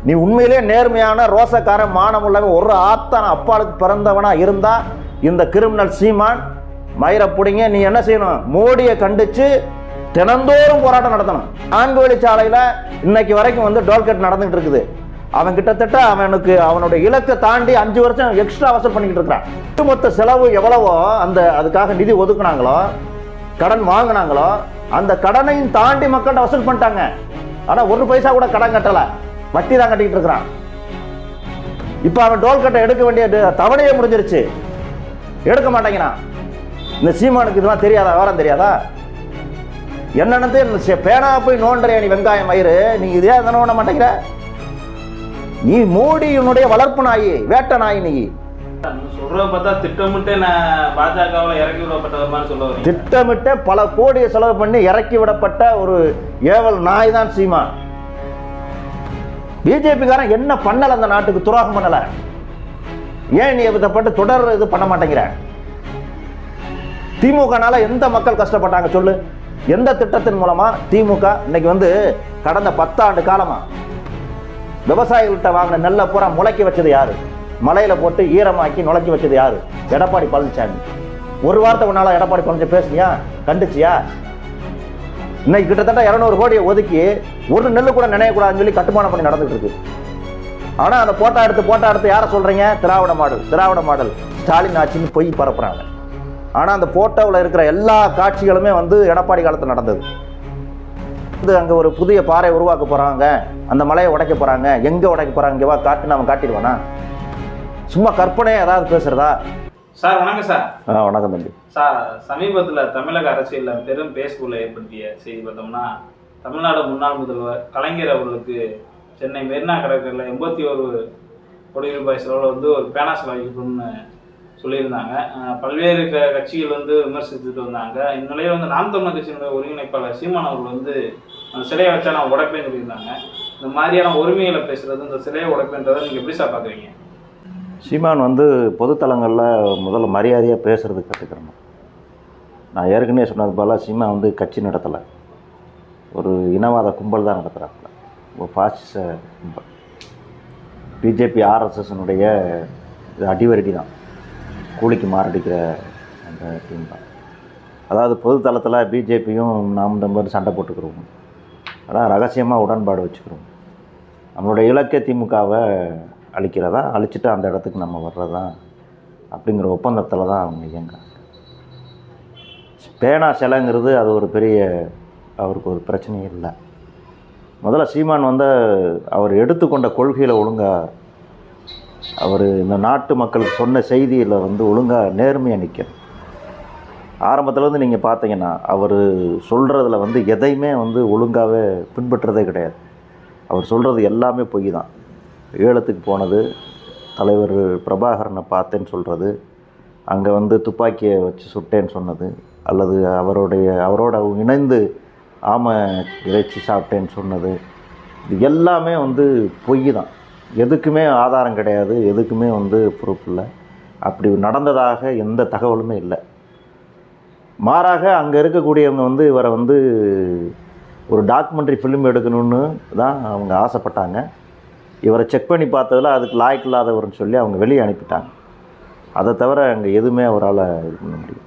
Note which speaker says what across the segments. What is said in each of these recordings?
Speaker 1: நீ உண்மையிலே நேர்மையான ரோசக்கார மானமுள்ளவன் ஒரு ஆத்தான அப்பாளுக்கு பிறந்தவனா இருந்தா இந்த கிரிமினல் சீமான் மயிரை பிடிங்க நீ என்ன செய்யணும், மோடியை கண்டிச்சு தினந்தோறும் போராட்டம் நடத்தணும். 4 வழிச்சாலையில் இன்னைக்கு வரைக்கும் வந்து டோல்கேட் நடந்துகிட்டு இருக்குது. அவன் கிட்டத்தட்ட அவனுடைய இலக்கை தாண்டி 5 வருஷம் எக்ஸ்ட்ரா வசூல் பண்ணிக்கிட்டு இருக்கிறான். ஒட்டுமொத்த செலவு எவ்வளவோ அதுக்காக நிதி ஒதுக்குனாங்களோ, கடன் வாங்கினாங்களோ, அந்த கடனையும் தாண்டி மக்கள்கிட்ட வசூல் பண்ணிட்டாங்க. ஆனா 1 பைசா கூட கடன் கட்டல, வட்டி தான் கட்டிக்கிட்டு இருக்கிறான். இப்ப அவன் டோல்கேட்டை எடுக்க வேண்டிய தவணையே முடிஞ்சிருச்சு, எடுக்க மாட்டேங்கிறான். இந்த சீமானுக்கு இதெல்லாம் தெரியாதா, விவரம் தெரியாதா? என்னன்னு பேனா போய் நோண்டுறியா நீ வெங்காயம் மயிறு, நீ இதே நோண்ட மாட்டேங்கிற. நீ மோடியினுடைய வளர்ப்பு நாயி, வேட்ட நாய். நீ திட்டமிட்ட பல கோடியை செலவு பண்ணி இறக்கி விடப்பட்ட ஒரு ஏவல் நாய் தான் சீமா. பிஜேபிக்காரன் என்ன பண்ணல, அந்த நாட்டுக்கு துரோகம் பண்ணல, ஏன் நீ விதப்பட்டு தொடர் இது பண்ண மாட்டேங்கிற? திமுகனால எந்த மக்கள் கஷ்டப்பட்டாங்க சொல்லு? எந்த திட்டத்தின் மூலமா திமுக இன்னைக்கு வந்து கடந்த 10 ஆண்டு காலமா விவசாயிகள்கிட்ட வாங்கின நெல்லை பூரா முளைக்க வச்சது யாரு? மலையில போட்டு ஈரமாக்கி நுழைக்க வச்சது யாரு? எடப்பாடி பழனிசாமி. ஒரு வாரத்தை உன்னால எடப்பாடி பழனிசாமி பேசுனியா, கண்டிச்சியா? இன்னைக்கு கிட்டத்தட்ட 200 கோடியை ஒதுக்கி ஒரு நெல்லு கூட நினையக்கூடாதுன்னு சொல்லி கட்டுமானம் பண்ணி நடந்துட்டு இருக்கு. ஆனா அந்த போட்டோ எடுத்து யாரை சொல்றீங்க? திராவிட மாடல் ஸ்டாலின் ஆட்சின்னு பொய் பரப்புறாங்க. ஆனா அந்த போட்டோவில் இருக்கிற எல்லா காட்சிகளுமே வந்து எடப்பாடி காலத்தில் நடந்தது. அங்க ஒரு புதிய பாறை உருவாக்க போறாங்க, அந்த மலையை உடைக்க போறாங்க, எங்க உடைக்க போறாங்க, இங்க வா காட்டுன்னு அவன் காட்டிடுவானா? சும்மா கற்பனையே ஏதாவது பேசுறதா?
Speaker 2: சார் வணக்கம் சார்.
Speaker 1: வணக்கம் தம்பி.
Speaker 2: சார், சமீபத்தில் தமிழக அரசியலில் பெரும் பேசுபொருளை ஏற்படுத்திய செய்தி பார்த்தோம்னா, தமிழ்நாடு முன்னாள் முதல்வர் கலைஞர் அவர்களுக்கு சென்னை மெரினா கடற்கரையில் 81 கோடி ரூபாய் செலவில் வந்து ஒரு பேனா செலவழிக்கணும்னு சொல்லியிருந்தாங்க. பல்வேறு கட்சிகள் வந்து விமர்சித்துட்டு வந்தாங்க. இந்நிலையில் வந்து நாம் தமிழர் கட்சியினுடைய ஒருங்கிணைப்பாளர் சீமான் அவர்கள் வந்து அந்த சிலையை வச்சா நான் உடைப்பேன்னு சொல்லியிருந்தாங்க. இந்த மாதிரியான உரிமைகளை பேசுறது, இந்த சிலையை உடைப்பேன்றதை நீங்கள் எப்படி சார் பார்க்குறீங்க?
Speaker 1: சீமான் வந்து பொதுத்தலங்களில் முதல்ல மரியாதையாக பேசுறது கற்றுக்கிறேன். நான் ஏற்கனவே சொன்னது போல் சீமான் வந்து கட்சி நடத்தலை, ஒரு இனவாத கும்பல் தான் நடத்துகிறாப்புல, ஒரு பாசிச கும்பல். பிஜேபி ஆர்எஸ்எஸ்னுடைய அடிவரடி தான், கூலிக்கு மாரடிக்கிற அந்த டீம் தான். அதாவது பொதுத்தளத்தில் பிஜேபியும் நாம் தமிழர் சண்டை போட்டுக்கிறோம், ஆனால் ரகசியமாக உடன்பாடு வச்சுக்கிறோம். நம்மளுடைய இலக்கை திமுகவை அழிக்கிறதா, அழிச்சிட்டு அந்த இடத்துக்கு நம்ம வர்றதா அப்படிங்கிற ஒப்பந்தத்தில் தான் அவங்க இயங்குறாங்க. பேனா சிலைங்கிறது அது ஒரு பெரிய அவருக்கு ஒரு பிரச்சனையும் இல்லை. முதல்ல சீமான் வந்து அவர் எடுத்துக்கொண்ட கொள்கையில் ஒழுங்காக அவர் இந்த நாட்டு மக்களுக்கு சொன்ன செய்தியில் வந்து ஒழுங்காக நேர்மையாக நிற்கிறார். ஆரம்பத்துலேருந்து நீங்கள் பார்த்தீங்கன்னா அவர் சொல்கிறதுல வந்து எதையுமே வந்து ஒழுங்காகவே பின்பற்றதே கிடையாது. அவர் சொல்கிறது எல்லாமே பொய் தான். ஈழத்துக்கு போனது, தலைவர் பிரபாகரனை பார்த்தேன்னு சொல்கிறது, அங்கே வந்து துப்பாக்கியை வச்சு சுட்டேன்னு சொன்னது, அல்லது அவரோட இணைந்து ஆமை இறைச்சி சாப்பிட்டேன்னு சொன்னது, இது எல்லாமே வந்து பொய் தான். எதுக்குமே ஆதாரம் கிடையாது, எதுக்குமே வந்து ப்ரூஃப் இல்லை. அப்படி நடந்ததாக எந்த தகவலுமே இல்லை. மாறாக அங்கே இருக்கக்கூடியவங்க வந்து இவரை வந்து ஒரு டாக்குமெண்ட்ரி ஃபிலிம் எடுக்கணும்னு தான் அவங்க ஆசைப்பட்டாங்க. இவரை செக் பண்ணி பார்த்ததில் அதுக்கு லாய்க்கு இல்லாதவர்னு சொல்லி அவங்க வெளியே அனுப்பிட்டாங்க. அதை தவிர அங்கே எதுவுமே அவரால் இது பண்ண முடியும்.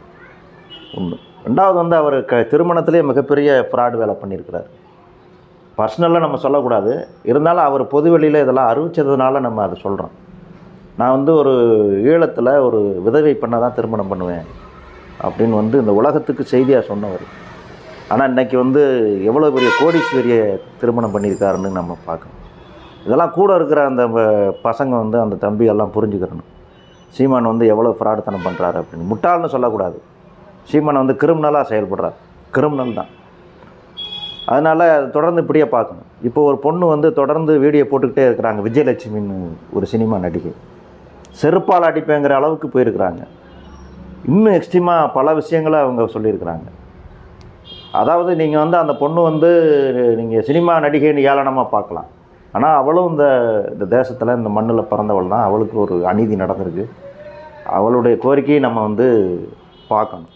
Speaker 1: ஒன்று. ரெண்டாவது வந்து அவர் திருமணத்திலே மிகப்பெரிய ஃப்ராட் வேலை பண்ணியிருக்கிறார். பர்சனலாக நம்ம சொல்லக்கூடாது, இருந்தாலும் அவர் பொதுவெளியில் இதெல்லாம் அறிவித்ததுனால நம்ம அதை சொல்கிறோம். நான் வந்து ஒரு ஈழத்தில் ஒரு விதவை பண்ண தான் திருமணம் பண்ணுவேன் அப்படின்னு வந்து இந்த உலகத்துக்கு செய்தியாக சொன்னவர். ஆனால் இன்றைக்கி வந்து எவ்வளோ பெரிய கோடீஸ்வரியை திருமணம் பண்ணியிருக்காருன்னு நம்ம பார்க்கணும். இதெல்லாம் கூட இருக்கிற அந்த பசங்க வந்து அந்த தம்பியெல்லாம் புரிஞ்சுக்கிறணும். சீமான் வந்து எவ்வளோ ஃப்ராடுத்தனம் பண்ணுறாரு அப்படின்னு. முட்டாள்னு சொல்லக்கூடாது. சீமான் வந்து கிரிமினலாக செயல்படுறார், கிரிமினல் தான். அதனால் தொடர்ந்து இப்படியே பார்க்கணும். இப்போ ஒரு பொண்ணு வந்து தொடர்ந்து வீடியோ போட்டுக்கிட்டே இருக்கிறாங்க. விஜயலட்சுமின்னு ஒரு சினிமா நடிகை, செருப்பால் அடிப்பேங்கிற அளவுக்கு போயிருக்கிறாங்க. இன்னும் எக்ஸ்ட்ரீமாக பல விஷயங்களை அவங்க சொல்லியிருக்கிறாங்க. அதாவது நீங்கள் வந்து அந்த பொண்ணு வந்து நீங்கள் சினிமா நடிகைன்னு ஏளனமாக பார்க்கலாம், ஆனால் அவளும் இந்த தேசத்தில் இந்த மண்ணில் பிறந்தவள் தான். அவளுக்கு ஒரு அநீதி நடந்திருக்கு. அவளுடைய கோரிக்கையை நம்ம வந்து பார்க்கணும்.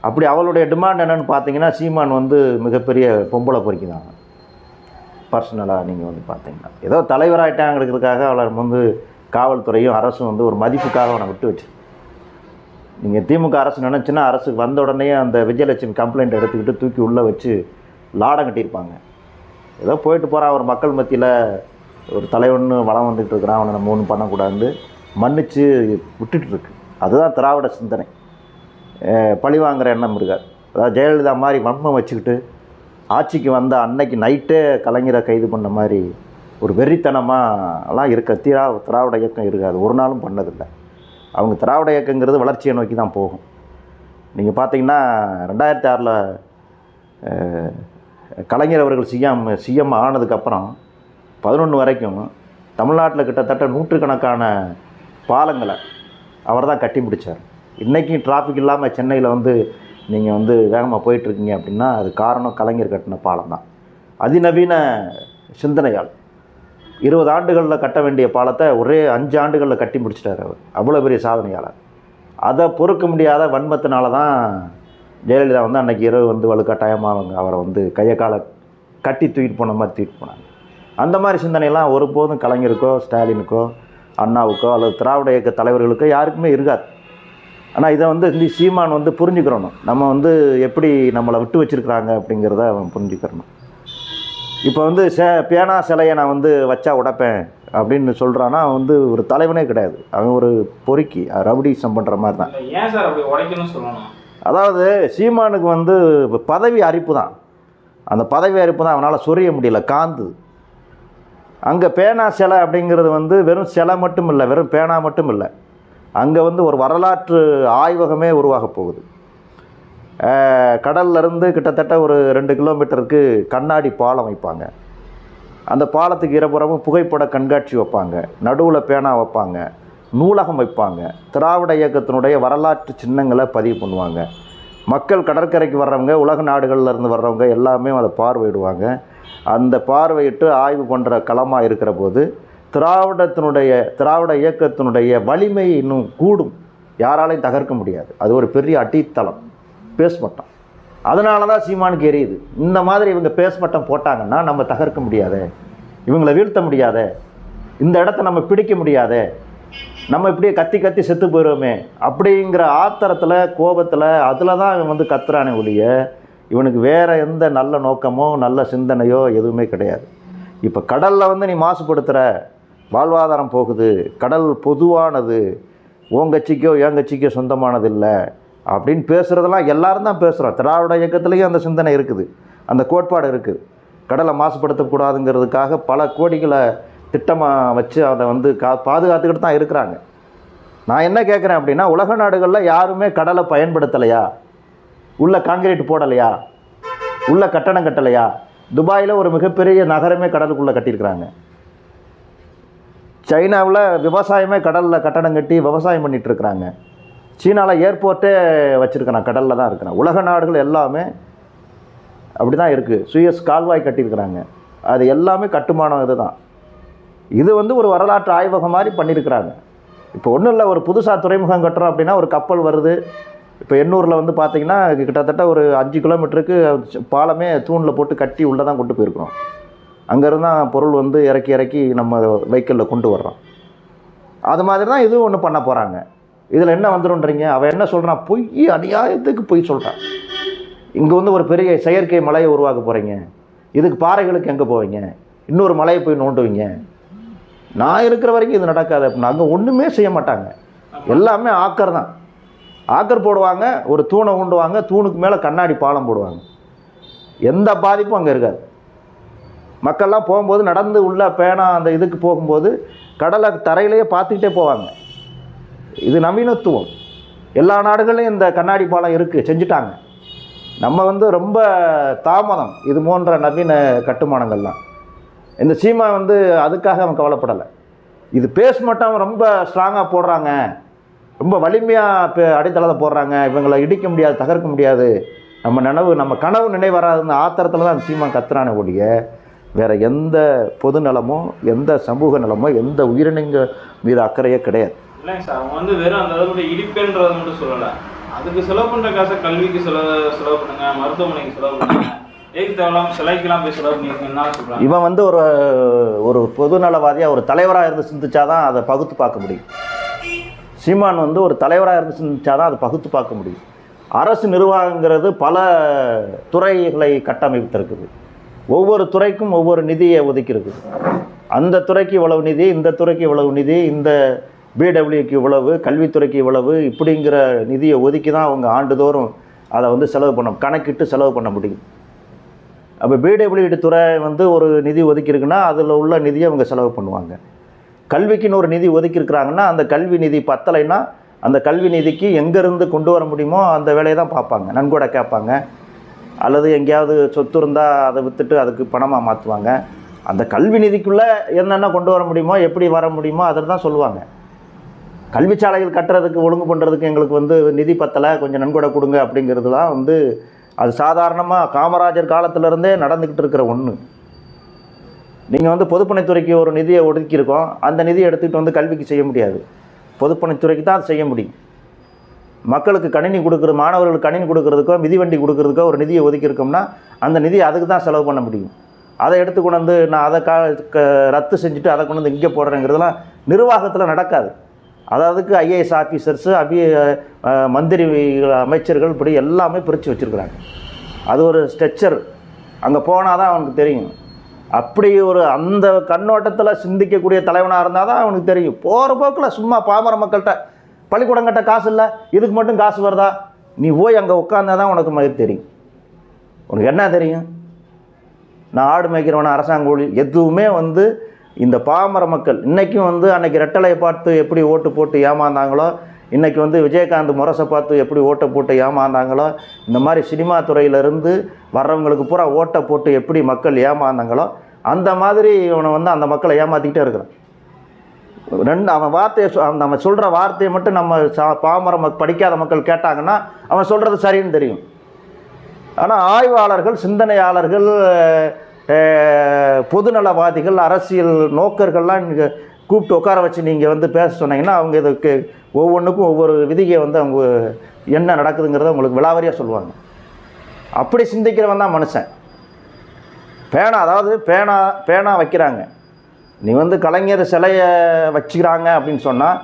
Speaker 1: அப்படி அவளுடைய டிமாண்ட் என்னென்னு பார்த்தீங்கன்னா, சீமான் வந்து மிகப்பெரிய பொம்பளை பொறுக்கி தான். பர்சனலாக நீங்கள் வந்து பார்த்தீங்கன்னா ஏதோ தலைவராகிட்டாங்கிறதுக்காக அவளை வந்து காவல்துறையும் அரசும் வந்து ஒரு மதிப்புக்காக அவனை விட்டு வச்சு. நீங்கள் திமுக அரசு நினச்சின்னா அரசுக்கு வந்த உடனே அந்த விஜயலட்சுமி கம்ப்ளைண்ட் எடுத்துக்கிட்டு தூக்கி உள்ளே வச்சு லாடம் கட்டியிருப்பாங்க. ஏதோ போயிட்டு போகிறான் ஒரு மக்கள் மத்தியில் ஒரு தலைவன்னு வளம் வந்துக்கிட்டு இருக்கிறான், அவனை நம்ம ஒன்றும் பண்ணக்கூடாது மன்னிச்சு விட்டுட்டு இருக்கு. அதுதான் திராவிட சிந்தனை. பழி வாங்குகிற எண்ணம் இருக்காது. அதாவது ஜெயலலிதா மாதிரி வன்மம் வச்சுக்கிட்டு ஆட்சிக்கு வந்த அன்னைக்கு நைட்டே கலைஞரை கைது பண்ண மாதிரி ஒரு வெறித்தனமாலாம் இருக்க திராவிட இயக்கம் இருக்காது, ஒரு நாளும் பண்ணதில்லை. அவங்க திராவிட இயக்கங்கிறது வளர்ச்சியை நோக்கி தான் போகும். நீங்கள் பார்த்தீங்கன்னா 2006 கலைஞர் அவர்கள் சிஎம் ஆனதுக்கப்புறம் 11 வரைக்கும் தமிழ்நாட்டில் கிட்டத்தட்ட 100கணக்கான பாலங்களை அவர் தான் கட்டி முடித்தார். இன்றைக்கும் டிராஃபிக் இல்லாமல் சென்னையில் வந்து நீங்கள் வந்து வேகமாக போயிட்டுருக்கீங்க அப்படின்னா அது காரணம் கலைஞர் கட்டின பாலம் தான். அதிநவீன சிந்தனையால் 20 ஆண்டுகளில் கட்ட வேண்டிய பாலத்தை ஒரே 5 ஆண்டுகளில் கட்டி முடிச்சிட்டார் அவர். அவ்வளோ பெரிய சாதனையாளர். அதை பொறுக்க முடியாத வன்மத்தினால தான் ஜெயலலிதா வந்து அன்றைக்கி இரவு வந்து வலுக்கட்டாயமாக அவங்க அவரை வந்து கையை காலை கட்டி தூக்கிட்டு போன மாதிரி தூக்கிட்டு போனாங்க. அந்த மாதிரி சிந்தனையெல்லாம் ஒருபோதும் கலைஞருக்கோ ஸ்டாலினுக்கோ அண்ணாவுக்கோ அல்லது திராவிட இயக்க தலைவர்களுக்கோ யாருக்குமே இருக்காது. ஆனால் இதை வந்து இந்த சீமான் வந்து புரிஞ்சுக்கிறணும். நம்ம வந்து எப்படி நம்மளை விட்டு வச்சுருக்குறாங்க அப்படிங்கிறத அவன் புரிஞ்சுக்கிறணும். இப்போ வந்து பேனா சிலையை நான் வந்து வச்சா உடைப்பேன் அப்படின்னு சொல்கிறான்னா அவன் வந்து ஒரு தலைவனே கிடையாது, அவன் ஒரு பொறுக்கி ரவுடிசம் பண்ணுற மாதிரி தான்.
Speaker 2: ஏன் சார் அப்படி உடைக்கணும்னு சொல்லணும்?
Speaker 1: அதாவது சீமானுக்கு வந்து பதவி அரிப்பு தான். அந்த பதவி அரிப்பு தான் அவனால் சொரிய முடியல, காந்து. அங்கே பேனா சிலை அப்படிங்கிறது வந்து வெறும் சிலை மட்டும் இல்லை, வெறும் பேனா மட்டும் இல்லை, அங்கே வந்து ஒரு வரலாற்று ஆய்வகமே உருவாக போகுது. கடல்லேருந்து கிட்டத்தட்ட ஒரு 2 கிலோமீட்டருக்கு கண்ணாடி பாலம் வைப்பாங்க. அந்த பாலத்துக்கு இருபுறமும் புகைப்பட கண்காட்சி வைப்பாங்க, நடுவில் பேனா வைப்பாங்க, நூலகம் வைப்பாங்க, திராவிட இயக்கத்தினுடைய வரலாற்று சின்னங்களை பதிவு பண்ணுவாங்க. மக்கள் கடற்கரைக்கு வர்றவங்க, உலக நாடுகளில் வர்றவங்க எல்லாமே அதை பார்வையிடுவாங்க. அந்த பார்வையிட்டு ஆய்வு பண்ணுற களமாக இருக்கிற போது திராவிட இயக்கத்தினுடைய வலிமை இன்னும் கூடும், யாராலையும் தகர்க்க முடியாது. அது ஒரு பெரிய அடித்தளம், பேஸ்மட்டம். அதனால தான் சீமானுக்கு எரியுது. இந்த மாதிரி இவங்க பேஸ்மட்டம் போட்டாங்கன்னா நம்ம தகர்க்க முடியாதே, இவங்களை வீழ்த்த முடியாதே, இந்த இடத்த நம்ம பிடிக்க முடியாதே, நம்ம இப்படியே கத்தி கத்தி செத்து போயிடுவோமே அப்படிங்கிற ஆத்திரத்தில் கோபத்தில் அதில் தான் இவன் வந்து கத்துறானே ஒழிய இவனுக்கு வேறு எந்த நல்ல நோக்கமோ நல்ல சிந்தனையோ எதுவுமே கிடையாது. இப்போ கடலில் வந்து நீ மாசுபடுத்துகிற, வாழ்வாதாரம் போகுது, கடல் பொதுவானது, உன் கட்சிக்கோ என் கட்சிக்கோ சொந்தமானது இல்லை அப்படின்னு பேசுகிறதெல்லாம் எல்லாரும் தான் பேசுகிறோம். திராவிட இயக்கத்துலேயும் அந்த சிந்தனை இருக்குது, அந்த கோட்பாடு இருக்குது. கடலை மாசுபடுத்தக்கூடாதுங்கிறதுக்காக பல கோடிகளை திட்டமாக வச்சு அதை வந்து பாதுகாத்துக்கிட்டு தான் இருக்கிறாங்க. நான் என்ன கேட்குறேன் அப்படின்னா, உலக நாடுகளில் யாருமே கடலை பயன்படுத்தலையா, உள்ள காங்கிரீட் போடலையா, உள்ள கட்டணம் கட்டலையா? துபாயில் ஒரு மிகப்பெரிய நகரமே கடலுக்குள்ளே கட்டியிருக்கிறாங்க. சைனாவில் விவசாயமே கடலில் கட்டணம் கட்டி விவசாயம் பண்ணிகிட்டு இருக்கிறாங்க. சீனாவில் ஏர்போர்ட்டே வச்சுருக்கிறான், கடலில் தான் இருக்கிறான். உலக நாடுகள் எல்லாமே அப்படி தான் இருக்குது. சுயஸ் கால்வாய் கட்டியிருக்கிறாங்க. அது எல்லாமே கட்டுமானம் இது தான். இது வந்து ஒரு வரலாற்று ஆய்வகம் மாதிரி பண்ணியிருக்கிறாங்க. இப்போ ஒன்றும் இல்லை, ஒரு புதுசாக துறைமுகம் கட்டுறோம் அப்படின்னா ஒரு கப்பல் வருது. இப்போ எண்ணூரில் வந்து பார்த்திங்கன்னா கிட்டத்தட்ட ஒரு 5 கிலோமீட்டருக்கு பாலமே தூணில் போட்டு கட்டி உள்ளே தான் கொண்டு போயிருக்கிறோம். அங்கேருந்து தான் பொருள் வந்து இறக்கி நம்ம வெஹிக்கிளில் கொண்டு வர்றோம். அது மாதிரி தான் இதுவும் ஒன்று பண்ண போகிறாங்க. இதில் என்ன வந்துடும்ன்றீங்க? அவன் என்ன சொல்கிறான்? பொய், அநியாயத்துக்கு பொய் சொல்கிறான். இங்கே வந்து ஒரு பெரிய செயற்கை மலையை உருவாக்க போகிறீங்க, இதுக்கு பாறைகளுக்கு எங்கே போவீங்க, இன்னொரு மலையை போய் நோண்டுவீங்க, நான் இருக்கிற வரைக்கும் இது நடக்காது அப்படின்னா அங்கே ஒன்றுமே செய்ய மாட்டாங்க. எல்லாமே ஆக்கர் தான். ஆக்கர் போடுவாங்க, ஒரு தூணை உண்டுவாங்க, தூணுக்கு மேலே கண்ணாடி பாலம் போடுவாங்க. எந்த பாதிப்பும் அங்கே இருக்காது. மக்கள்லாம் போகும்போது நடந்து உள்ள பேனா அந்த இதுக்கு போகும்போது கடலை தரையிலேயே பார்த்துக்கிட்டே போவாங்க. இது நவீனத்துவம். எல்லா நாடுகளையும் இந்த கண்ணாடி பாலம் இருக்குது, செஞ்சுட்டாங்க. நம்ம வந்து ரொம்ப தாமதம் இது போன்ற நவீன கட்டுமானங்கள்லாம். இந்த சீமா வந்து அதுக்காக அவன் கவலைப்படலை. இது பேஸ்மட்டம் ரொம்ப ஸ்ட்ராங்காக போடுறாங்க, ரொம்ப வலிமையாக அடித்தளத்தை போடுறாங்க, இவங்களை இடிக்க முடியாது, தகர்க்க முடியாது, நம்ம கனவு நினைவராதுன்னு ஆத்திரத்தில் தான் சீமா கத்துறானே ஒழிய வேறு எந்த பொது நலமோ எந்த சமூக நலமோ எந்த உயிரினங்க மீது அக்கறையே கிடையாது.
Speaker 2: இல்லைங்க சார், அவங்க வந்து வெறும் அந்த அளவுக்கு இடிப்புன்றதை மட்டும் சொல்லலை, அதுக்கு செலவு பண்ணுற காசை கல்விக்கு செலவு பண்ணுங்க, மருத்துவமனைக்கு செலவு பண்ணுங்க, ஏக்கு தேவலாம் சிலைக்கெல்லாம் பேசுகிறாரு நீங்கள் என்ன சொல்கிறாங்க?
Speaker 1: இவன் வந்து ஒரு பொதுநலவாதியாக ஒரு தலைவராக இருந்து சிந்திச்சாதான் அதை பகுத்து பார்க்க முடியும். சீமான் வந்து ஒரு தலைவராக இருந்து சிந்திச்சாதான் அதை பகுத்து பார்க்க முடியும். அரசு நிர்வாகங்கிறது பல துறைகளை கட்டமைத்திருக்குது. ஒவ்வொரு துறைக்கும் ஒவ்வொரு நிதியை ஒதுக்கியிருக்குது. அந்த துறைக்கு இவ்வளவு நிதி, இந்த துறைக்கு இவ்வளவு நிதி, இந்த பிடபிள்யூக்கு இவ்வளவு, கல்வித்துறைக்கு இவ்வளவு, இப்படிங்கிற நிதியை ஒதுக்கி தான் அவங்க ஆண்டுதோறும் அதை வந்து செலவு கணக்கிட்டு செலவு பண்ண முடியும். அப்போ பிடபிள்யூடி துறை வந்து ஒரு நிதி ஒதுக்கியிருக்குன்னா அதில் உள்ள நிதியை அவங்க செலவு பண்ணுவாங்க. கல்விக்குன்னு ஒரு நிதி ஒதுக்கியிருக்கிறாங்கன்னா அந்த கல்வி நிதி பத்தலைன்னா அந்த கல்வி நிதிக்கு எங்கேருந்து கொண்டு வர முடியுமோ அந்த வேலையை தான் பார்ப்பாங்க. நன்கொடை கேட்பாங்க, அல்லது எங்கேயாவது சொத்து இருந்தால் அதை விற்றுட்டு அதுக்கு பணமாக மாற்றுவாங்க. அந்த கல்வி நிதிக்குள்ளே என்னென்ன கொண்டு வர முடியுமோ, எப்படி வர முடியுமோ அதில் தான் சொல்லுவாங்க. கல்வி சாலைகள் கட்டுறதுக்கு ஒழுங்கு பண்ணுறதுக்கு எங்களுக்கு வந்து நிதி பத்தலை, கொஞ்சம் நன்கொடை கொடுங்க அப்படிங்கிறது தான் வந்து அது சாதாரணமாக காமராஜர் காலத்திலேருந்தே நடந்துக்கிட்டு இருக்கிற ஒன்று. நீங்கள் வந்து பொதுப்பணித்துறைக்கு ஒரு நிதியை ஒதுக்கியிருக்கோம், அந்த நிதியை எடுத்துக்கிட்டு வந்து கல்விக்கு செய்ய முடியாது. பொதுப்பணித்துறைக்கு தான் அது செய்ய முடியும். மக்களுக்கு கணினி கொடுக்குறது, மாணவர்களுக்கு கணினி கொடுக்குறதுக்கோ மிதிவண்டி கொடுக்குறதுக்கோ ஒரு நிதியை ஒதுக்கியிருக்கோம்னா அந்த நிதியை அதுக்கு தான் செலவு பண்ண முடியும். அதை எடுத்து கொண்டு வந்து நான் அதை ரத்து செஞ்சுட்டு அதை கொண்டு வந்து இங்கே போடுறேங்கிறதுலாம் நிர்வாகத்தில் நடக்காது. அதுக்கு ஐஏஎஸ் ஆஃபீஸர்ஸு மந்திரி அமைச்சர்கள் இப்படி எல்லாமே பிரித்து வச்சுருக்குறாங்க. அது ஒரு ஸ்ட்ரக்சர். அங்கே போனால் தான் அவனுக்கு தெரியும். அப்படி ஒரு அந்த கண்ணோட்டத்தில் சிந்திக்கக்கூடிய தலைவனாக இருந்தால் தான் அவனுக்கு தெரியும். போகிற போக்கில் சும்மா பாமர மக்கள்கிட்ட பள்ளிக்கூடம் கட்ட காசு இல்லை, இதுக்கு மட்டும் காசு வருதா, நீ போய் அங்கே உட்காந்தா தான் உனக்கு மாதிரி தெரியும். உனக்கு என்ன தெரியும்? நான் ஆடு மேய்க்கிறவன, அரசாங்க ஊழியர், எதுவுமே வந்து இந்த பாமர மக்கள் இன்றைக்கும் வந்து அன்றைக்கி ரெட்டலையை பார்த்து எப்படி ஓட்டு போட்டு ஏமாந்தாங்களோ, இன்றைக்கி வந்து விஜயகாந்த் முரசை பார்த்து எப்படி ஓட்டை போட்டு ஏமாந்தாங்களோ, இந்த மாதிரி சினிமா துறையிலேருந்து வர்றவங்களுக்கு பூரா ஓட்டை போட்டு எப்படி மக்கள் ஏமாந்தாங்களோ, அந்த மாதிரி இவனை வந்து அந்த மக்களை ஏமாற்றிக்கிட்டே இருக்கிறான். அவன் வார்த்தையை நம்ம சொல்கிற வார்த்தையை மட்டும் நம்ம பாமர படிக்காத மக்கள் கேட்டாங்கன்னா அவன் சொல்கிறது சரின்னு தெரியும். ஆனால் ஆய்வாளர்கள், சிந்தனையாளர்கள், பொதுநலவாதிகள், அரசியல் நோக்கர்கள்லாம் நீங்கள் கூப்பிட்டு உட்கார வச்சு நீங்கள் வந்து பேச சொன்னீங்கன்னா அவங்க இதுக்கு ஒவ்வொன்றுக்கும் ஒவ்வொரு விதியை வந்து அவங்க என்ன நடக்குதுங்கிறத உங்களுக்கு விலாவரியாக சொல்லுவாங்க. அப்படி சிந்திக்கிறவன் தான் மனுஷன். அதாவது பேனா வைக்கிறாங்க, நீ வந்து கலைஞர் சிலையை வச்சுக்கிறாங்க அப்படின்னு சொன்னால்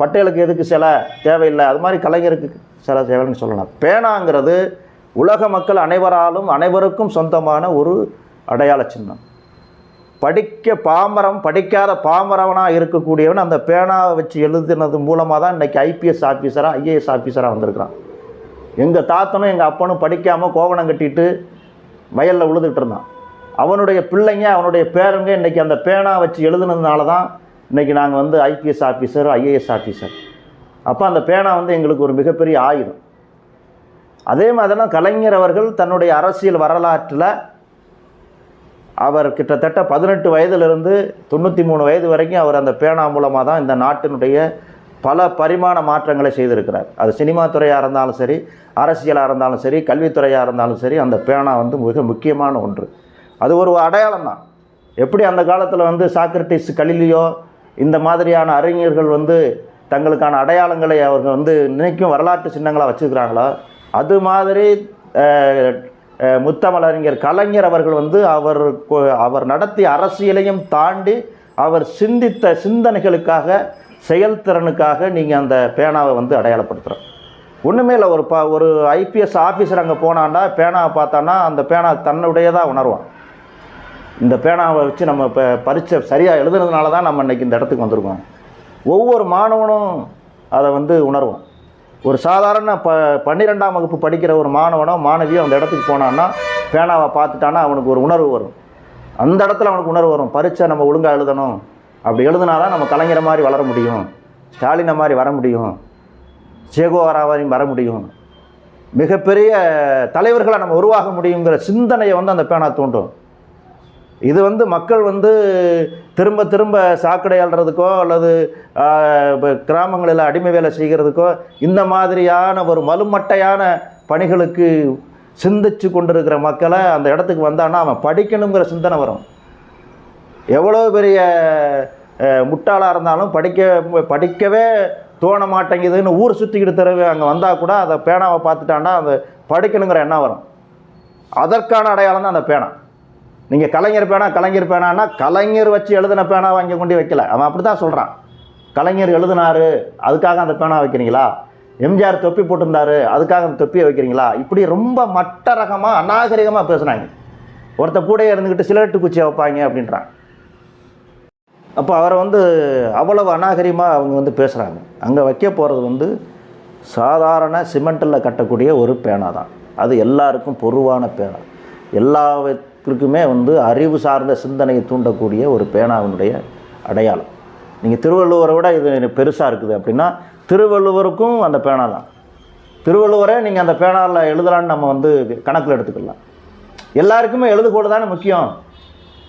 Speaker 1: பட்டேலுக்கு எதுக்கு சிலை தேவையில்லை, அது மாதிரி கலைஞருக்கு சிலை தேவைன்னு சொல்லலாம். பேனாங்கிறது உலக மக்கள் அனைவருக்கும் சொந்தமான ஒரு அடையாள சின்னம். படிக்காத பாமரவனாக இருக்கக்கூடியவன் அந்த பேனாவை வச்சு எழுதுனது மூலமாக தான் இன்றைக்கி ஐபிஎஸ் ஆஃபீஸராக ஐஏஎஸ் ஆஃபீஸராக வந்திருக்கிறான். எங்கள் தாத்தனும் எங்கள் அப்பனும் படிக்காமல் கோவணம் கட்டிட்டு வயலில் உழுதுகிட்டு இருந்தான். அவனுடைய பிள்ளைங்க, அவனுடைய பேரங்க இன்றைக்கி அந்த பேனா வச்சு எழுதுனதுனால தான் இன்றைக்கி நாங்கள் வந்து ஐபிஎஸ் ஆஃபீஸர், ஐஏஎஸ் ஆஃபீஸர். அப்போ அந்த பேனா வந்து எங்களுக்கு ஒரு மிகப்பெரிய ஆயுதம். அதே மாதிரி தான் கலைஞர் அவர்கள் தன்னுடைய அரசியல் வரலாற்றில் அவர் கிட்டத்தட்ட 18 வயதிலிருந்து 93 வயது வரைக்கும் அவர் அந்த பேனா மூலமாக தான் இந்த நாட்டினுடைய பல பரிமாண மாற்றங்களை செய்திருக்கிறார். அது சினிமா துறையாக இருந்தாலும் சரி, அரசியலாக இருந்தாலும் சரி, கல்வித்துறையாக இருந்தாலும் சரி, அந்த பேனா வந்து மிக முக்கியமான ஒன்று. அது ஒரு அடையாளம் தான். எப்படி அந்த காலத்தில் வந்து சாக்ரட்டிஸ், கலிலியோ இந்த மாதிரியான அறிஞர்கள் வந்து தங்களுக்கான அடையாளங்களை அவர்கள் வந்து நினைக்கும் வரலாற்று சின்னங்களாக வச்சுருக்கிறாங்களோ, அது மாதிரி முத்தமிழறிஞர் கலைஞர் அவர்கள் வந்து அவர் நடத்திய அரசியலையும் தாண்டி அவர் சிந்தித்த சிந்தனைகளுக்காக, செயல்திறனுக்காக நீங்கள் அந்த பேனாவை வந்து அடையாளப்படுத்துகிறோம். ஒன்றுமே இல்லை, ஒரு ஐபிஎஸ் ஆஃபீஸர் அங்கே போனான்னா பேனாவை பார்த்தான்னா அந்த பேனா தன்னுடையதாக உணர்வான். இந்த பேனாவை வச்சு நம்ம இப்போ பரீட்சை சரியாக எழுதுனதுனால தான் நம்ம இன்றைக்கி இந்த இடத்துக்கு வந்திருக்கோம். ஒவ்வொரு மாணவனும் அதை வந்து உணர்வோம். ஒரு சாதாரண 12ஆம் வகுப்பு படிக்கிற ஒரு மாணவனோ மாணவியோ அந்த இடத்துக்கு போனான்னா பேனாவை பார்த்துட்டானா அவனுக்கு ஒரு உணர்வு வரும். அந்த இடத்துல அவனுக்கு உணர்வு வரும், பரீட்சை நம்ம ஒழுங்காக எழுதணும், அப்படி எழுதுனாதான் நம்ம கலைஞரை மாதிரி வளர முடியும், ஸ்டாலினை மாதிரி வர முடியும், சேகோவராவையும் வர முடியும், மிகப்பெரிய தலைவர்களை நம்ம உருவாக முடியுங்கிற சிந்தனையை வந்து அந்த பேனா தூண்டும். இது வந்து மக்கள் வந்து திரும்ப திரும்ப சாக்கடை அள்ளுறதுக்கோ அல்லது கிராமங்களில் அடிமை வேலை செய்கிறதுக்கோ இந்த மாதிரியான ஒரு மலுமட்டையான பணிகளுக்கு சிந்திச்சு கொண்டிருக்கிற மக்களை அந்த இடத்துக்கு வந்தான்னா அவன் படிக்கணுங்கிற சிந்தனை வரும். எவ்வளோ பெரிய முட்டாளாக இருந்தாலும் படிக்கவே தோண மாட்டேங்குதுன்னு ஊர் சுற்றிக்கிட்டு தரவே அங்கே வந்தால் கூட அதை பேனாவை பார்த்துட்டான்னா அந்த படிக்கணுங்கிற எண்ணம் வரும். அதற்கான அடையாளம் தான் அந்த பேனா. நீங்கள் கலைஞர் பேனான்னா கலைஞர் வச்சு எழுதின பேனா வாங்கி கொண்டு வைக்கல. அவன் அப்படி தான் சொல்கிறான். கலைஞர் எழுதினாரு அதுக்காக அந்த பேனா வைக்கிறீங்களா? எம்ஜிஆர் தொப்பி போட்டிருந்தாரு அதுக்காக அந்த தொப்பியை வைக்கிறீங்களா? இப்படி ரொம்ப மட்ட ரகமாக அநாகரிகமாக பேசுனாங்க. ஒருத்த கூடையே இருந்துக்கிட்டு சிலட்டு குச்சியை வைப்பாங்க அப்படின்றான். அப்போ அவரை அவ்வளவு அநாகரிகமாக அவங்க பேசுகிறாங்க. அங்கே வைக்க போகிறது சாதாரண சிமெண்ட்டில் கட்டக்கூடிய ஒரு பேனா தான். அது எல்லாருக்கும் பொதுவான பேனா. எல்லாத்துக்குமே அறிவு சார்ந்த சிந்தனையை தூண்டக்கூடிய ஒரு பேனாவினுடைய அடையாளம். நீங்கள் திருவள்ளுவரை விட இது பெருசாக இருக்குது அப்படின்னா திருவள்ளுவருக்கும் அந்த பேனா தான். திருவள்ளுவரே நீங்கள் அந்த பேனாவில் எழுதலான்னு நம்ம கணக்கில் எடுத்துக்கலாம். எல்லாருக்குமே எழுதுகோடு தானே முக்கியம்.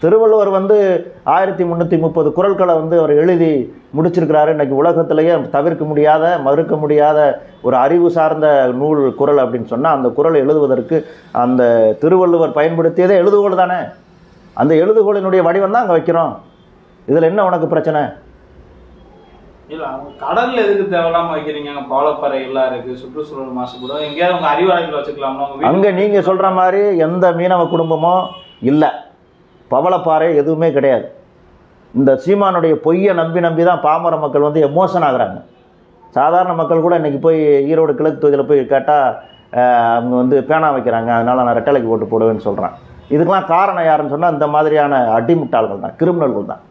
Speaker 1: திருவள்ளுவர் 1330 குறள்களை அவர் எழுதி முடிச்சிருக்கிறாரு. இன்றைக்கி உலகத்திலேயே தவிர்க்க முடியாத மறுக்க முடியாத ஒரு அறிவு சார்ந்த நூல் குறள் அப்படின்னு சொன்னால் அந்த குறள் எழுதுவதற்கு அந்த திருவள்ளுவர் பயன்படுத்தியதே எழுதுகோடு தானே. அந்த எழுதுகோளினுடைய வடிவம் தான் அங்கே வைக்கிறோம். இதில் என்ன உனக்கு பிரச்சனை?
Speaker 2: இல்லை, அவங்க கடலில் எதுக்கு தேவையில்லாமல் வைக்கிறீங்க? அங்கே பவளப்பாறை எல்லாம் இருக்குது, சுற்றுச்சூழல் மாசுபடும். எங்கேயாவது உங்கள் அறிவாளர்கள் வச்சுக்கலாம்னா
Speaker 1: அங்கே நீங்கள் சொல்கிற மாதிரி எந்த மீனவ குடும்பமோ இல்லை, பவளப்பாறை எதுவுமே கிடையாது. இந்த சீமானுடைய பொய்யை நம்பி தான் பாமர மக்கள் எமோஷன் ஆகுறாங்க. சாதாரண மக்கள் கூட இன்றைக்கி போய் ஈரோடு கிழக்கு தொகுதியில் போய் கேட்டால் அவங்க பேனா வைக்கிறாங்க, அதனால் நான் ரெட்டலைக்கு ஓட்டு போடுவேன்னு சொல்கிறான். இதுக்கெல்லாம் காரணம் யாருன்னு சொன்னால் இந்த மாதிரியான அடிமுட்டாள்கள் தான், கிரிமினல்கள் தான்.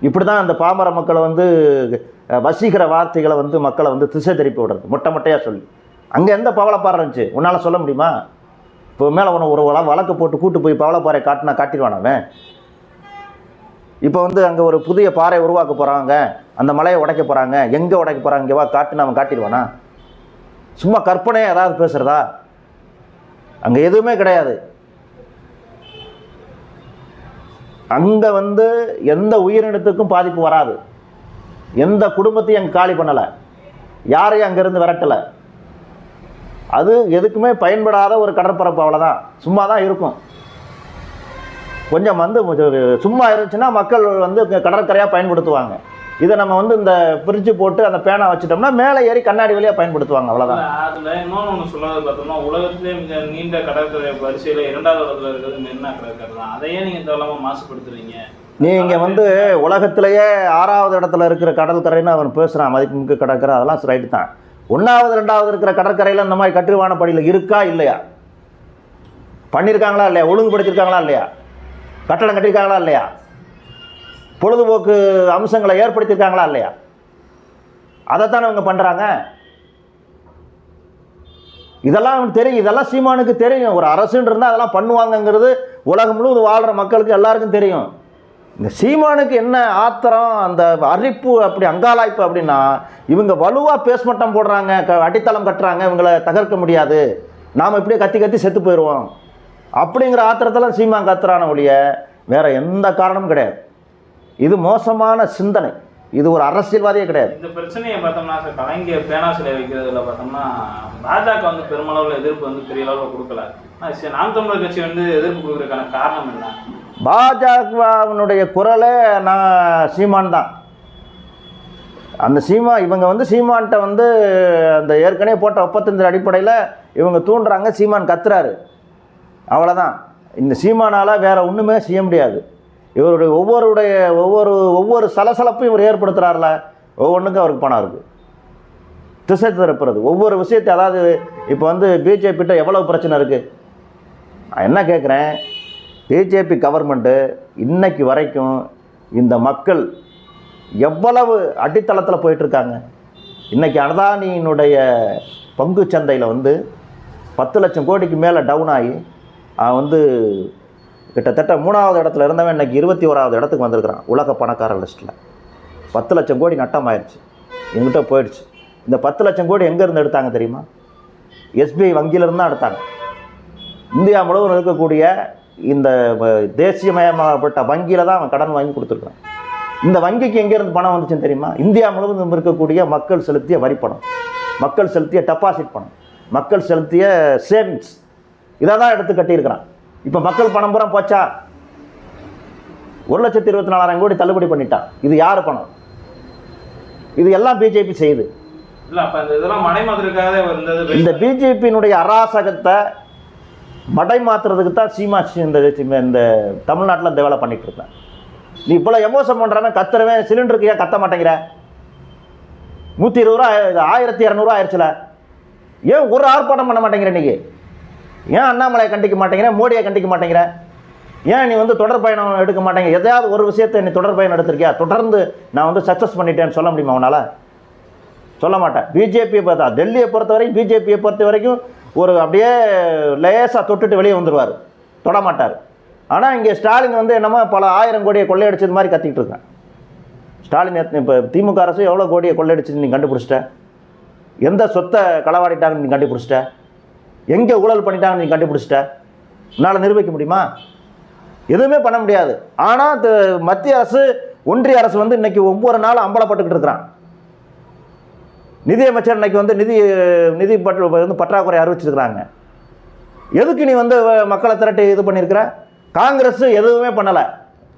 Speaker 1: இப்படி தான் அந்த பாமர மக்களை வசீகர வார்த்தைகளை மக்களை திசை திருப்பி விடுறது, மொட்டையாக சொல்லி. அங்கே எந்த பவளப்பாறை இருந்துச்சு உன்னால் சொல்ல முடியுமா? இப்போ மேலே ஒரு வழக்கு போட்டு கூட்டு போய் பவளப்பாறை காட்டிடுவானவன். இப்போ அங்கே ஒரு புதிய பாறை உருவாக்க போகிறாங்க, அந்த மலையை உடைக்க போகிறாங்க, எங்கே உடைக்க போகிறாங்க, இங்கே வா காட்டுன்னு அவன் காட்டிடுவானா? சும்மா கற்பனையாக ஏதாவது பேசுகிறதா? அங்கே எதுவுமே கிடையாது. அங்கே எந்த உயிரினத்துக்கும் பாதிப்பு வராது. எந்த குடும்பத்தையும் அங்கே காலி பண்ணலை, யாரையும் அங்கேருந்து விரட்டலை. அது எதுக்குமே பயன்படாத ஒரு கடற்பரப்பு, அவ்வளோதான். சும்மா தான் இருக்கும். கொஞ்சம் சும்மா இருந்துச்சுன்னா மக்கள் கடற்கரையாக பயன்படுத்துவாங்க. இதை நம்ம இந்த ஃப்ரிட்ஜு போட்டு அந்த பேனா வச்சுட்டோம்னா மேலே ஏறி கண்ணாடி வழியாக பயன்படுத்துவாங்க, அவ்வளோதான்.
Speaker 2: அதில் இன்னொன்று ஒன்று சொல்லாது பார்த்தோம்னா, உலகத்திலே மிக நீண்ட கடற்கரை வரிசையில் 2வது இடத்துல இருக்கிறது மெரினா கடற்கரை தான். அதையே நீங்கள் தேவையில்லாமல் மாசுபடுத்துறீங்க.
Speaker 1: நீங்கள் உலகத்திலேயே 6வது இடத்துல இருக்கிற கடற்கரைன்னு அவன் பேசுகிறான், மதிப்புமிக்க கடற்கரை. அதெல்லாம் ரைட்டு தான். 1வது 2வது இருக்கிற கடற்கரையில் இந்த மாதிரி கட்டுமான படியில் இருக்கா இல்லையா? பண்ணியிருக்காங்களா இல்லையா? ஒழுங்குபடுத்தியிருக்காங்களா இல்லையா? கட்டடம் கட்டியிருக்காங்களா இல்லையா? பொழுதுபோக்கு அம்சங்களை ஏற்படுத்தியிருக்காங்களா இல்லையா? அதைத்தானே அவங்க பண்ணுறாங்க. இதெல்லாம் அவனுக்கு தெரியும், இதெல்லாம் சீமானுக்கு தெரியும். ஒரு அரசுன்னு இருந்தால் அதெல்லாம் பண்ணுவாங்கங்கிறது உலகம் முழுவதும் வாழ்கிற மக்களுக்கு எல்லாருக்கும் தெரியும். இந்த சீமானுக்கு என்ன ஆத்திரம், அந்த அரிப்பு, அப்படி அங்காளாய்ப்பு அப்படின்னா, இவங்க வலுவாக பேஸ்மட்டம் போடுறாங்க, அடித்தளம் கட்டுறாங்க, இவங்களை தகர்க்க முடியாது, நாம் இப்படியே கத்தி கத்தி செத்து போயிடுவோம் அப்படிங்கிற ஆத்திரத்தில் சீமான் கத்துறான ஒழிய வேறு எந்த காரணமும் கிடையாது. இது மோசமான சிந்தனை. இது ஒரு அரசியல்வாதியே கிடையாது.
Speaker 2: இந்த பிரச்சனையை பார்த்தோம்னா கலைஞர் பேனா சிலை வைக்கிறதுல பார்த்தோம்னா பாஜக பெருமளவில் எதிர்ப்பு பெரிய அளவில் கொடுக்கல. நாம் தமிழர் கட்சி எதிர்ப்பு கொடுக்கறதுக்கான காரணம் என்ன?
Speaker 1: பாஜகவினுடைய குரலே நான் சீமான் தான். அந்த இவங்க சீமான்கிட்ட அந்த ஏற்கனவே போட்ட ஒப்பந்தத்தின் அடிப்படையில் இவங்க தூண்டுறாங்க, சீமான் கத்துறாரு, அவ்வளோதான். இந்த சீமானால் வேற ஒன்றுமே செய்ய முடியாது. இவருடைய ஒவ்வொரு சலசலப்பையும் இவர் ஏற்படுத்துகிறார்ல, ஒவ்வொன்றுக்கும் அவருக்கு பணம் இருக்குது. திசை திருப்புறது ஒவ்வொரு விஷயத்தை. அதாவது இப்போ பிஜேபிகிட்ட எவ்வளவு பிரச்சனை இருக்குது. நான் என்ன கேட்குறேன், பிஜேபி கவர்மெண்ட்டு இன்னைக்கு வரைக்கும் இந்த மக்கள் எவ்வளவு அடித்தளத்தில் போயிட்டுருக்காங்க. இன்றைக்கி அதானியினுடைய பங்கு சந்தையில் 10 லட்சம் கோடிக்கு மேலே டவுன் ஆகி கிட்டத்தட்ட 3வது இடத்துல இருந்தவன் இன்றைக்கி 21வது இடத்துக்கு வந்திருக்கிறான் உலக பணக்கார லிஸ்ட்டில். 10 லட்சம் கோடி நட்டம் ஆயிடுச்சு, எங்கிட்ட போயிடுச்சு. இந்த 10 லட்சம் கோடி எங்கேருந்து எடுத்தாங்க தெரியுமா? எஸ்பிஐ வங்கியிலிருந்து தான் எடுத்தாங்க. இந்தியா முழுவதும் இருக்கக்கூடிய இந்த தேசியமயமாகப்பட்ட வங்கியில் தான் அவன் கடன் வாங்கி கொடுத்துருக்கான். இந்த வங்கிக்கு எங்கேருந்து பணம் வந்துச்சுன்னு தெரியுமா? இந்தியா முழுவதும் இருக்கக்கூடிய மக்கள் செலுத்திய வரிப்பணம், மக்கள் செலுத்திய டெபாசிட் பணம், மக்கள் செலுத்திய சேவிங்ஸ், இதை தான் எடுத்து கட்டியிருக்கிறான். இப்போ மக்கள் பணம் பூரா போச்சா? 1,24,000 கோடி தள்ளுபடி பண்ணிட்டான். இது யார் பணம்? இது எல்லாம் பிஜேபி செய்யுது.
Speaker 2: இல்லை, அப்போ இதெல்லாம் மடைமாதிரிக்காக
Speaker 1: இந்த பிஜேபியினுடைய அராசகத்தை மடை மாற்றுறதுக்கு தான் சீமா இந்த தமிழ்நாட்டில் இந்த வேலை பண்ணிகிட்டு இருக்கேன். நீ இவ்வளோ எமோஷன் பண்ணுறவன் கத்துறவன் சிலிண்டருக்கு ஏன் கத்த மாட்டேங்கிற? 120 ரூபா 1200 ஆயிடுச்சுல, ஏன் ஒரு ஆர்ப்பாட்டம் பண்ண மாட்டேங்கிற? இன்றைக்கி ஏன் அண்ணாமலையை கண்டிக்க மாட்டேங்கிற? மோடியை கண்டிக்க மாட்டேங்கிற? ஏன் நீ தொடர் பயணம் எடுக்க மாட்டேங்க? எதையாவது ஒரு விஷயத்தை நீ தொடர் பயணம் எடுத்திருக்கியா? தொடர்ந்து நான் சக்ஸஸ் பண்ணிட்டேன்னு சொல்ல முடியுமா அவனால்? சொல்ல மாட்டேன். பிஜேபியை பார்த்தா டெல்லியை பொறுத்த வரைக்கும் பிஜேபியை பொறுத்த வரைக்கும் அப்படியே லேசாக தொட்டுட்டு வெளியே வந்துடுவார், தொட மாட்டார். ஆனால் இங்கே ஸ்டாலின் என்னமோ பல 1000 கோடியை கொள்ளையடிச்சது மாதிரி கத்திக்கிட்டு இருக்கேன். ஸ்டாலின் இப்போ திமுக அரசு எவ்வளோ கோடியை கொள்ளையடிச்சு நீ கண்டுபிடிச்சிட்ட? எந்த சொத்தை களவாடிட்டாங்கன்னு நீ கண்டுபிடிச்சிட்ட? எங்கே ஊழல் பண்ணிட்டாங்கன்னு நீ கண்டுபிடிச்சிட்ட? உன்னால் நிரூபிக்க முடியுமா? எதுவுமே பண்ண முடியாது. ஆனால் மத்திய அரசு ஒன்றிய அரசு இன்னைக்கு ஒவ்வொரு நாளும் அம்பலப்பட்டுக்கிட்டு இருக்கிறான். நிதியமைச்சர் இன்னைக்கு நிதி பற்றாக்குறை அறிவிச்சிருக்கிறாங்க. எதுக்கு நீ மக்களை திரட்டி இது பண்ணியிருக்கிற? காங்கிரஸ் எதுவுமே பண்ணலை.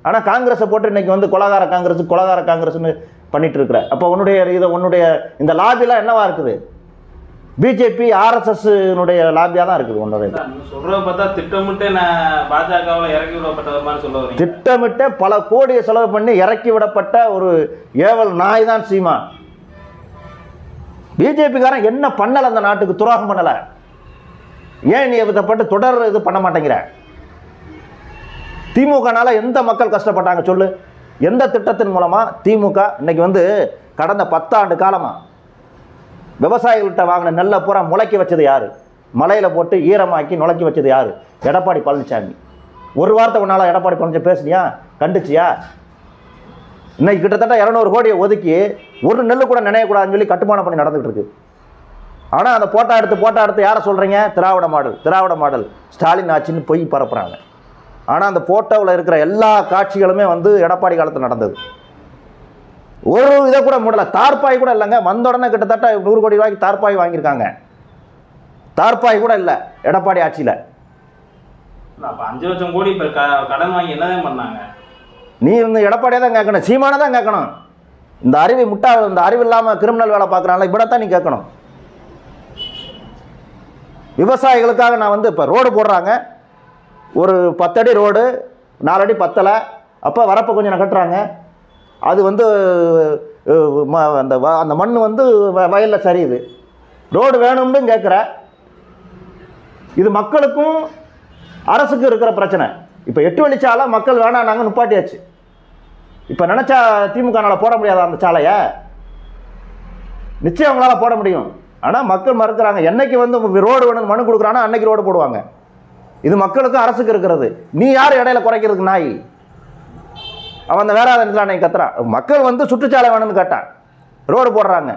Speaker 1: ஆனால் காங்கிரஸை போட்டு இன்னைக்கு கொலகார காங்கிரஸ்னு பண்ணிட்டு இருக்கிற. அப்போ உன்னுடைய இந்த லாபிலாம் என்னவா இருக்குது? பிஜேபி ஆர்எஸ்எஸ்னுடைய லாபியாக தான் இருக்குது. உன்னுடைய
Speaker 2: சொல்கிறத பார்த்தா திட்டமிட்டு பாஜகவில் இறக்கி விடப்பட்டதுமான்னு சொல்ல வரீங்க.
Speaker 1: திட்டமிட்ட பல கோடியை செலவு பண்ணி இறக்கி விடப்பட்ட ஒரு ஏவல் நாய் தான் சீமா. பிஜேபிக்காரன் என்ன பண்ணலை? அந்த நாட்டுக்கு துரோகம் பண்ணலை. ஏன் நீ விதப்பட்டு தொடர் இது பண்ண மாட்டேங்கிற? திமுகனால எந்த மக்கள் கஷ்டப்பட்டாங்க சொல்லு? எந்த திட்டத்தின் மூலமா திமுக இன்னைக்கு கடந்த 10 ஆண்டு காலமா விவசாயிகள்கிட்ட வாங்கின நெல்லை பூரா முளைக்க வச்சது யாரு? மலையில் போட்டு ஈரமாக்கி நுழைக்கி வச்சது யாரு? எடப்பாடி பழனிசாமி. ஒரு வாரத்தை உன்னால எடப்பாடி பழனிசாமி பேசுனியா? கண்டிச்சியா? இன்னைக்கு கிட்டத்தட்ட 200 கோடியை ஒதுக்கி ஒரு நெல்லு கூட நினையக்கூடாதுன்னு சொல்லி கட்டுமானம் பண்ணி நடந்துகிட்டு இருக்கு. ஆனால் அந்த போட்டோ எடுத்து யாரை சொல்கிறீங்க? திராவிட மாடல் ஸ்டாலின் ஆட்சின்னு பொய் பரப்புகிறாங்க. ஆனால் அந்த போட்டோவில் இருக்கிற எல்லா காட்சிகளுமே எடப்பாடி காலத்தில் நடந்தது. ஒரு இதை கூட மூடலை. தார்பாய் கூட இல்லைங்க. வந்த உடனே கிட்டத்தட்ட 100 கோடி ரூபாய்க்கு தார்பாய் வாங்கியிருக்காங்க. தார்பாய் கூட இல்லை எடப்பாடி ஆட்சியில்.
Speaker 2: 5 லட்சம் கோடி கடன் வாங்கி என்னதான் பண்ணாங்க?
Speaker 1: நீ எடப்பாடியாக தான் கேட்கணும், சீமானை தான் கேட்கணும். இந்த அறிவு இல்லாமல் கிரிமினல் வேலை பார்க்குறாங்களா இப்படித்தான் நீ கேட்கணும். விவசாயிகளுக்காக நான் இப்போ ரோடு போடுறாங்க. ஒரு 10 அடி ரோடு 4 அடி பத்தலை. அப்போ வரப்போ கொஞ்சம் கட்டுறாங்க. அது அந்த மண் வயலில் சரியுது. ரோடு வேணும்னு கேட்குற. இது மக்களுக்கும் அரசுக்கும் இருக்கிற பிரச்சனை. இப்போ 8 வழிச்சாலை மக்கள் வேணாம் நாங்கள் நிப்பாட்டியாச்சு. இப்போ நினச்சா திமுகனால போட முடியாதா அந்த சாலையை? நிச்சயம் அவங்களால போட முடியும். ஆனால் மக்கள் மறுக்கிறாங்க. என்னைக்கு ரோடு வேணும்னு மனு கொடுக்குறானா அன்னைக்கு ரோடு போடுவாங்க. இது மக்களுக்கும் அரசுக்கு இருக்கிறது. நீ யார் இடையில குறைக்கிறதுக்கு நாய்? அவன் வேற அன்னைக்கு கத்துறான். மக்கள் சுற்றுச்சாலை வேணும்னு கேட்டான், ரோடு போடுறாங்க.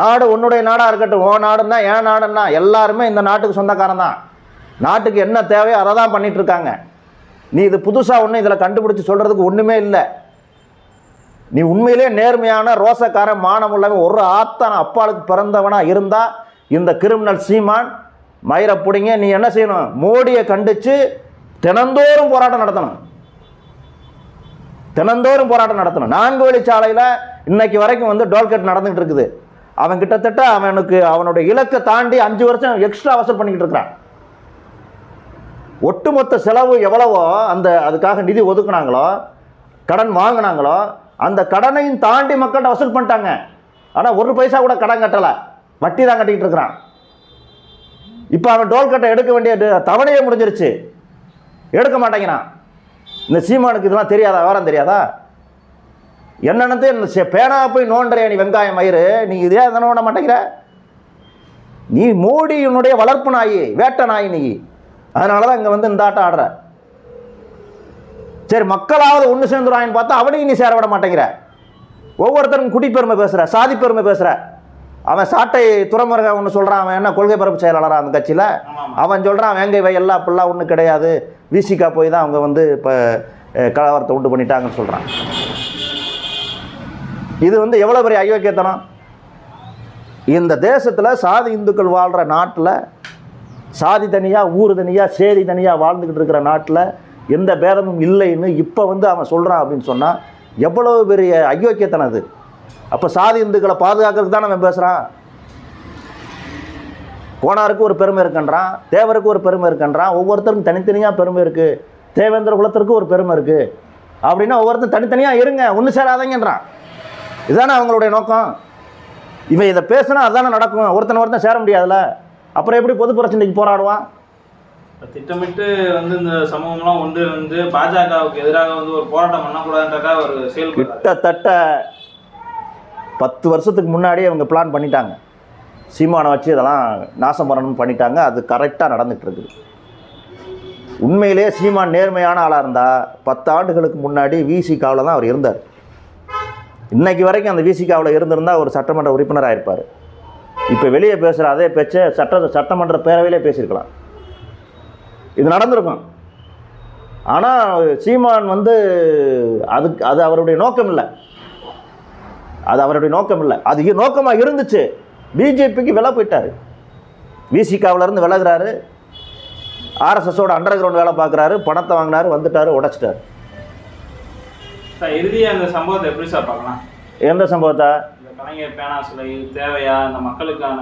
Speaker 1: நாடு உன்னுடைய நாடா இருக்கட்டும். ஓ நாடுன்னா ஏன் நாடுன்னா எல்லாருமே இந்த நாட்டுக்கு சொந்தக்காரன் தான். நாட்டுக்கு என்ன தேவையோ அதை தான் பண்ணிட்டு இருக்காங்க. நீ இது புதுசாக ஒன்று இதில் கண்டுபிடிச்சி சொல்கிறதுக்கு ஒன்றுமே இல்லை. நீ உண்மையிலே நேர்மையான ரோசக்காரன் மானம் உள்ளவன் ஒரு ஆத்தான அப்பாளுக்கு பிறந்தவனாக இருந்தால் இந்த கிரிமினல் சீமான் மயிரை பிடிங்க. நீ என்ன செய்யணும்? மோடியை கண்டித்து தினந்தோறும் போராட்டம் நடத்தணும். 4 வழிச்சாலையில் இன்னைக்கு வரைக்கும் டோல்கேட் நடந்துகிட்டு இருக்குது. அவன் கிட்டத்தட்ட அவனுடைய இலக்கை தாண்டி 5 வருஷம் எக்ஸ்ட்ரா வசூல் பண்ணிக்கிட்டு இருக்கிறான். ஒட்டுமொத்த செலவு எவ்வளவோ அதுக்காக நிதி ஒதுக்குனாங்களோ கடன் வாங்கினாங்களோ அந்த கடனையும் தாண்டி மக்கள்கிட்ட வசூல் பண்ணிட்டாங்க. ஆனால் 1 பைசா கூட கடன் கட்டலை, வட்டி தான் கட்டிக்கிட்டு இருக்கிறான். இப்போ அவன் டோல்கட்டை எடுக்க வேண்டிய தவணையே முடிஞ்சிருச்சு, எடுக்க மாட்டேங்கிறான். இந்த சீமானுக்கு இதெல்லாம் தெரியாதா? விவரம் தெரியாதா? என்னன்னு பேனா போய் நோண்டுறிய நீ வெங்காயம் மயிறு. நீ இதே நோண்ட மாட்டேங்கிற. நீ மோடியினுடைய வளர்ப்பு நாய், வேட்ட நாய் நீ. அதனால தான் இங்கே இந்த ஆட்டம் ஆடுற. சரி மக்களாவது ஒன்று சேர்ந்துருவாங்கன்னு பார்த்தா அவனையும் நீ சேர விட மாட்டேங்கிற. ஒவ்வொருத்தரும் குடிப்பெருமை பேசுகிற, சாதி பெருமை பேசுகிற. அவன் சாட்டை துறைமுருகன் ஒன்று சொல்கிறான். அவன் என்ன கொள்கை பரப்பு செயலாளராக அந்த கட்சியில்? அவன் சொல்கிறான் வேங்கை வயல்லாம் அப்படிலாம் ஒன்றும் கிடையாது, விசிகா போய் தான் அவங்க இப்போ கலவரத்தை உண்டு பண்ணிட்டாங்கன்னு சொல்கிறான். இது எவ்வளோ பெரிய அயோக்கியத்தனம்! இந்த தேசத்தில் சாதி இந்துக்கள் வாழ்கிற நாட்டில், சாதி தனியாக ஊர் தனியாக சேரி தனியாக வாழ்ந்துக்கிட்டு இருக்கிற நாட்டில் எந்த பேதமும் இல்லைன்னு இப்போ அவன் சொல்கிறான் அப்படின்னு சொன்னால் எவ்வளோ பெரிய அயோக்கியத்தனம் அது. அப்போ சாதி இந்துக்களை பாதுகாக்கிறதுக்கு தான் அவன் பேசுகிறான். கோனாருக்கு ஒரு பெருமை இருக்குன்றான், தேவருக்கு ஒரு பெருமை இருக்குன்றான், ஒவ்வொருத்தருக்கும் தனித்தனியாக பெருமை இருக்குது, தேவேந்திர குலத்திற்கு ஒரு பெருமை இருக்குது அப்படின்னா ஒவ்வொருத்தரும் தனித்தனியாக இருங்க, ஒன்று சேராதங்கன்றான். இதுதானே அவங்களுடைய நோக்கம். இவன் இதை பேசுனா அதுதானே நடக்கும். ஒருத்தன் சேர முடியாதுல்ல, அப்புறம் எப்படி பொது பிரச்சனைக்கு போராடுவான்?
Speaker 2: திட்டமிட்டு இந்த சமூகம்லாம் ஒன்று இருந்து பாஜகவுக்கு எதிராக ஒரு போராட்டம் பண்ணக்கூடாதுன்றக்கா ஒரு செயல்.
Speaker 1: கிட்டத்தட்ட 10 வருஷத்துக்கு முன்னாடியே அவங்க பிளான் பண்ணிட்டாங்க. சீமானை வச்சு இதெல்லாம் நாசம் பண்ணணும்னு பண்ணிட்டாங்க. அது கரெக்டாக நடந்துகிட்டு இருக்குது. உண்மையிலே சீமான் நேர்மையான ஆளாக இருந்தால் 10 ஆண்டுகளுக்கு முன்னாடி விசிகாவில் தான் அவர் இருந்தார். இன்னைக்கு வரைக்கும் அந்த விசிகாவில் இருந்திருந்தால் ஒரு சட்டமன்ற உறுப்பினராக இருப்பார். இப்போ வெளியே பேசுகிற அதே பேச்சை சட்டமன்ற பேரவையிலே பேசியிருக்கலாம். இது நடந்திருக்கும். ஆனால் சீமான் அது அவருடைய நோக்கம் இல்லை. அது நோக்கமாக இருந்துச்சு. பிஜேபிக்கு விலை போயிட்டார். விசிகாவிலேருந்து விலகிறாரு, ஆர்எஸ்எஸோட அண்டர் கிரவுண்ட் வேலை பார்க்குறாரு, பணத்தை வாங்கினாரு, வந்துட்டார், உடைச்சிட்டார்.
Speaker 2: இறுதியாக அந்த சம்பவத்தை எப்படி சார் பார்க்கலாம்?
Speaker 1: எந்த சம்பவத்தை?
Speaker 2: கலைஞர் பேனா சிலை தேவையா அந்த மக்களுக்கான?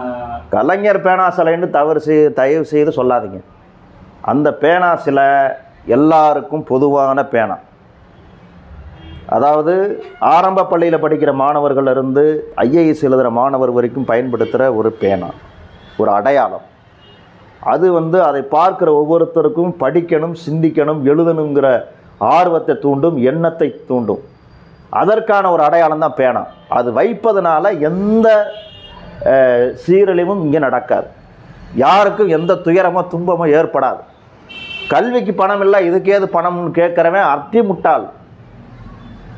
Speaker 1: கலைஞர் பேனா சிலைன்னு தயவு செய்து சொல்லாதீங்க. அந்த பேனா சிலை எல்லாருக்கும் பொதுவான பேனா. அதாவது ஆரம்ப பள்ளியில் படிக்கிற மாணவர்கள் இருந்து ஐஏஎஸ் எழுதுகிற மாணவர் வரைக்கும் பயன்படுத்துகிற ஒரு பேனா, ஒரு அடையாளம். அது அதை பார்க்குற ஒவ்வொருத்தருக்கும் படிக்கணும், சிந்திக்கணும், எழுதணுங்கிற ஆர்வத்தை தூண்டும், எண்ணத்தை தூண்டும். அதற்கான ஒரு அடையாளம் தான் பேனா. அது வைப்பதனால எந்த சீரழிவும் இங்கே நடக்காது. யாருக்கும் எந்த துயரமோ துன்பமோ ஏற்படாது. கல்விக்கு பணம் இல்லை, இதுக்கு ஏது பணம்னு கேட்குறவன் அத்தி முட்டாள்.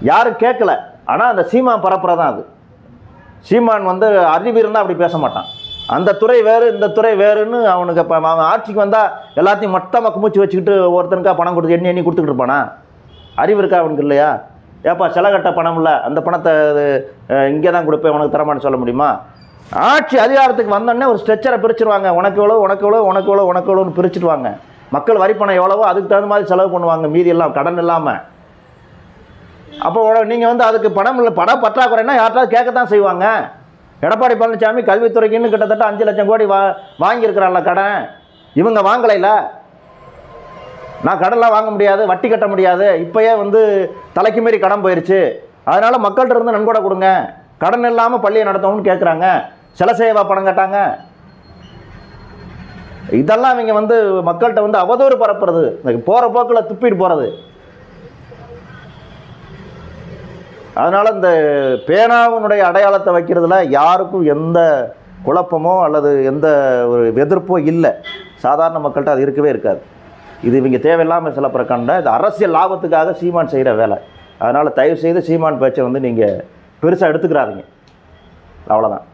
Speaker 1: யாரும் கேட்கல. ஆனால் அந்த சீமான் பரப்புறதான் அது. சீமான் அறிவு இருந்தால் அப்படி பேச மாட்டான். அந்த துறை வேறு, இந்த துறை வேறுன்னு அவனுக்கு இப்போ அவன் ஆட்சிக்கு வந்தால் எல்லாத்தையும் மொத்தமாக குமிச்சு வச்சுக்கிட்டு ஒருத்தனுக்கா பணம் கொடுத்து எண்ணி கொடுத்துக்கிட்டு இருப்பானா? அறிவு இருக்கா அவனுக்கு? இல்லையா? ஏப்பா சில கட்ட பணம் இல்லை, அந்த பணத்தை இங்கே தான் கொடுப்பேன், உனக்கு தரமான்னு சொல்ல முடியுமா? ஆட்சி அதிகாரத்துக்கு வந்தோடனே ஒரு ஸ்ட்ரெச்சரை பிரிச்சுருவாங்க. உனக்கு எவ்வளோ, உனக்கு எவ்வளோ, உனக்கு எவ்வளோ, உனக்கு எவ்வளோன்னு பிரிச்சுடுவாங்க. மக்கள் வரி பணம் எவ்வளவோ அதுக்கு தகுந்த மாதிரி செலவு பண்ணுவாங்க, மீதி எல்லாம் கடன் இல்லாமல். அப்போ நீங்கள் அதுக்கு பணம் இல்லை, பணம் பற்றாக்குறைன்னா யார்ட்டாவது கேட்கத்தான் செய்வாங்க. எடப்பாடி பழனிசாமி கல்வித்துறைக்குன்னு கிட்டத்தட்ட 5 லட்சம் கோடி வாங்கியிருக்கிறான்ல கடன். இவங்க வாங்கலைல. நான் கடன்லாம் வாங்க முடியாது, வட்டி கட்ட முடியாது, இப்போயே தலைக்கு மீறி கடன் போயிடுச்சு, அதனால் மக்கள்கிட்ட இருந்து நன்கொடை கொடுங்க, கடன் இல்லாமல் பள்ளியை நடத்தணும்னு கேட்குறாங்க. சில சேவா பணம் கேட்டாங்க. இதெல்லாம் இவங்க மக்கள்கிட்ட அவதூறு பரப்புறது, போகிற போக்கில் துப்பிட்டு போகிறது. அதனால் இந்த பேனாவினுடைய அடையாளத்தை வைக்கிறதுல யாருக்கும் எந்த குழப்பமோ அல்லது எந்த ஒரு எதிர்ப்போ இல்லை. சாதாரண மக்கள்கிட்ட அது இருக்கவே இருக்காது. இது இவங்க தேவையில்லாமல் சில பிரகண்ட இது அரசியல் லாபத்துக்காக சீமான் செய்கிற வேலை. அதனால் தயவுசெய்து சீமான் பேச்சை நீங்கள் பெருசாக எடுத்துக்கிறாதீங்க. அவ்வளோதான்.